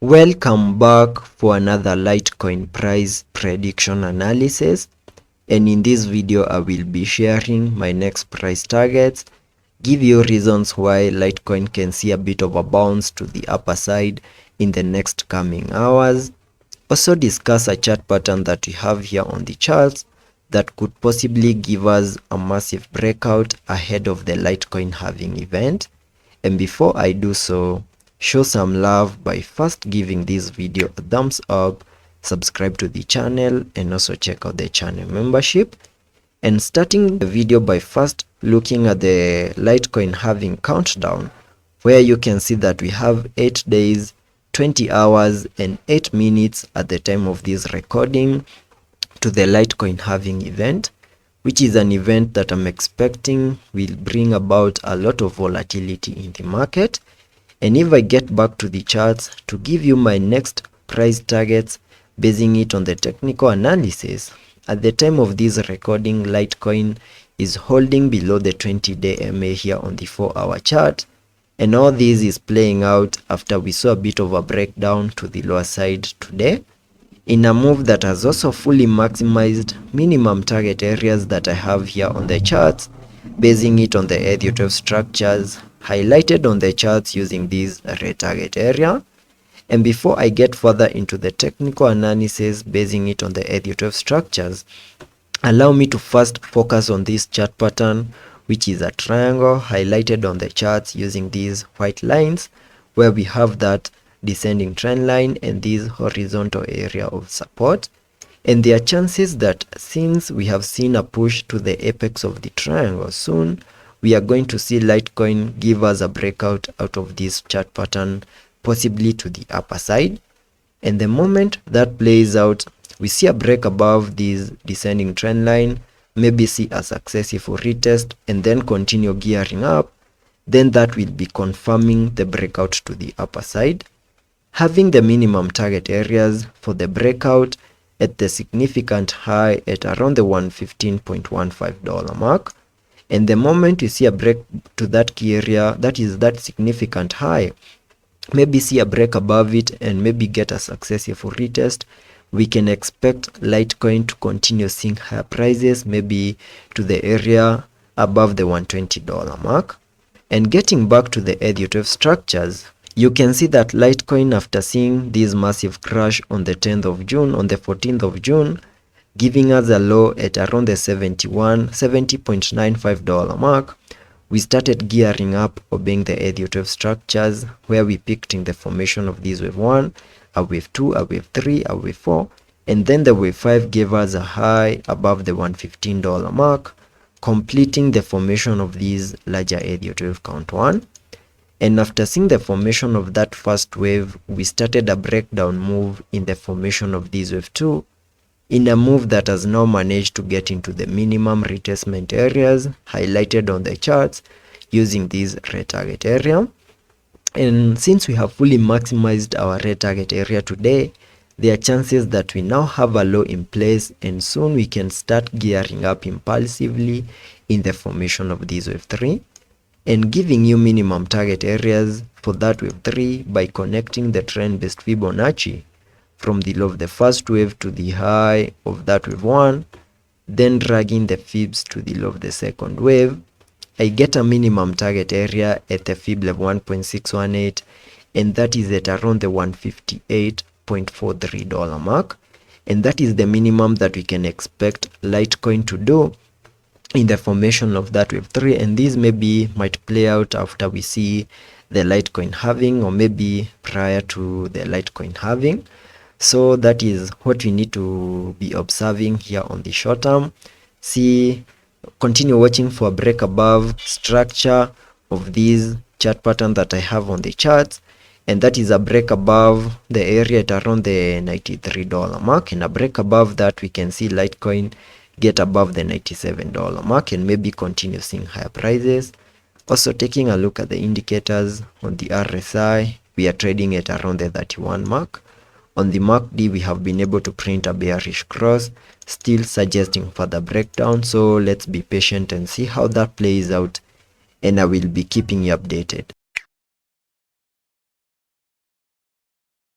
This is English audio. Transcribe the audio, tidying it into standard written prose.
Welcome back for another Litecoin price prediction analysis, and in this video I will be sharing my next price targets, give you reasons why Litecoin can see a bit of a bounce to the upper side in the next coming hours, also discuss a chart pattern that we have here on the charts that could possibly give us a massive breakout ahead of the Litecoin halving event. And before I do so, show some love by first giving this video a thumbs up, subscribe to the channel, and also check out the channel membership. And starting the video by first looking at the Litecoin halving countdown, where you can see that we have 8 days, 20 hours, and 8 minutes at the time of this recording to the Litecoin halving event, which is an event that I'm expecting will bring about a lot of volatility in the market. And if I get back to the charts to give you my next price targets, basing it on the technical analysis, at the time of this recording, Litecoin is holding below the 20-day MA here on the 4-hour chart. And all this is playing out after we saw a bit of a breakdown to the lower side today, in a move that has also fully maximized minimum target areas that I have here on the charts, basing it on the Elliot structures highlighted on the charts using this red target area. And before I get further into the technical analysis basing it on the Elliot structures, allow me to first focus on this chart pattern, which is a triangle highlighted on the charts using these white lines, where we have that descending trend line and this horizontal area of support. And there are chances that since we have seen a push to the apex of the triangle, soon we are going to see Litecoin give us a breakout out of this chart pattern, possibly to the upper side. And the moment that plays out, we see a break above this descending trend line, maybe see a successful retest and then continue gearing up, then that will be confirming the breakout to the upper side, having the minimum target areas for the breakout at the significant high at around the $115.15 mark. And the moment you see a break to that key area, that is that significant high, maybe see a break above it and maybe get a successful retest, we can expect Litecoin to continue seeing higher prices, maybe to the area above the $120 mark. And getting back to the Elliot structures, you can see that Litecoin, after seeing this massive crash on the 10th of June, on the 14th of June, giving us a low at around the $70.95 mark, we started gearing up, obeying the Elliot structures, where we picked in the formation of this wave 1, a wave 2, a wave 3, a wave 4, and then the wave 5 gave us a high above the $115 mark, completing the formation of this larger Elliot wave count 1. And after seeing the formation of that first wave, we started a breakdown move in the formation of this wave 2, in a move that has now managed to get into the minimum retracement areas highlighted on the charts using this red target area. And since we have fully maximized our red target area today, there are chances that we now have a low in place, and soon we can start gearing up impulsively in the formation of this wave 3. And giving you minimum target areas for that wave 3 by connecting the trend-based Fibonacci from the low of the first wave to the high of that wave 1, then dragging the fibs to the low of the second wave, I get a minimum target area at the fib level 1.618, and that is at around the $158.43 mark. And that is the minimum that we can expect Litecoin to do in the formation of that wave 3, and this maybe might play out after we see the Litecoin halving, or maybe prior to the Litecoin halving. So that is what we need to be observing here on the short term. Continue watching for a break above structure of this chart pattern that I have on the charts, and that is a break above the area at around the $93 mark, and a break above that we can see Litecoin get above the $97 mark and maybe continue seeing higher prices. Also taking a look at the indicators on the RSI, we are trading at around the 31 mark. On the MACD, we have been able to print a bearish cross, still suggesting further breakdown. So let's be patient and see how that plays out, and I will be keeping you updated.